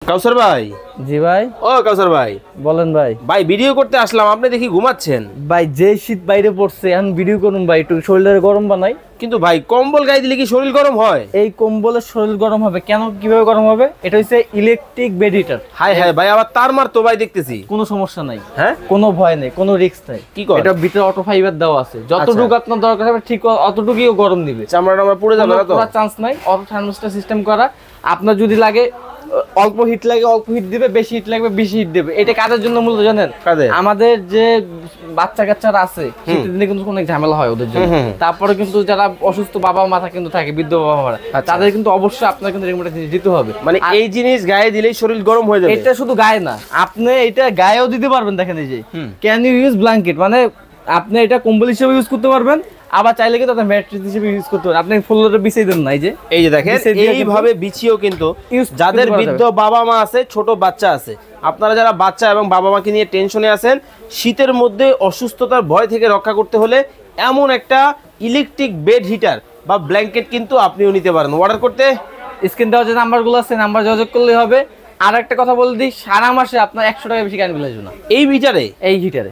কাউসার ভাই। জি ভাই। ও কাউসার ভাই বলেন ভাই। ভাই ভিডিও করতে আসলাম, আপনি দেখি ঘুমাচ্ছেন। ভাই যে শীত বাইরে পড়ছে এখন ভিডিও করুন ভাই, একটু শরীরের গরম বানাই। কিন্তু ভাই কম্বল গায়ে দিলে কি শরীর গরম হয়? এই কম্বলের শরীর গরম হবে কেন, কিভাবে গরম হবে? এটা হচ্ছে electric bed heater. Hi hi ভাই, আবার তার মার তো ভাই দেখতেছি। কোনো সমস্যা নাই, হ্যাঁ কোনো ভয় নেই, কোনো রিস্ক নাই। কি করে? এটা ভিতরে অটো ফাইবার দেওয়া আছে, যতটুকু আপনার দরকার হবে ঠিক অতটুকুই গরম দিবে। চামড়াটা আমার পুড়ে যাবে না তো? পুরো চান্স নাই। অটো থার্মোস্ট্যাট সিস্টেম করা। আপনার যদি লাগে অল্প হিট লাগে অল্প হিট দিবে, বেশি হিট লাগবে বেশি হিট দেবে। এটা কাদের জন্য মূলত জানেন? আমাদের যে বাচ্চা কাচ্চারা আছে শীতের দিনে কিন্তু অনেক ঝামেলা হয় ওদের জন্য। তারপরে কিন্তু যারা অসুস্থ বাবা মাথা কিন্তু থাকে, বৃদ্ধ বাবা মারা, তাদের কিন্তু অবশ্যই আপনার কিন্তু এরকম একটা জিনিস দিতে হবে। মানে এই জিনিস গায়ে দিলেই শরীর গরম হয়ে যাবে? এটা শুধু গায়ে না, আপনি এটা গায়েও দিতে পারবেন। দেখেন এই যে ক্যান ইউ ইউজ ব্ল্যাঙ্কেট, মানে আপনি এটা কম্বল হিসেবে ইউজ করতে পারবেন, আবার চাইলে কিন্তু আপনি ম্যাট্রেস হিসেবে ইউজ করতে পারেন। আপনি ফ্লোরে বিছিয়ে দেন না, এই যে দেখেন এইভাবে বিছিয়েও কিন্তু যাদের বৃদ্ধ বাবা মা আছে, ছোট বাচ্চা আছে, আপনারা যারা বাচ্চা এবং বাবা মাকে নিয়ে টেনশনে আছেন, শীতের মধ্যে অসুস্থতার ভয় থেকে রক্ষা করতে হলে এমন একটা ইলেকট্রিক বেড হিটার বা ব্ল্যাঙ্কেট কিন্তু আপনিও নিতে পারেন। অর্ডার করতে স্ক্রিন দেওয়া যে নাম্বারগুলো আছে, নাম্বার যোগাযোগ করলেই হবে। আর একটা কথা বলে দিই, সারা মাসে আপনার 100 টাকা বেশি কারেন্ট বিল আসবে না এই হিটারে। এই হিটারে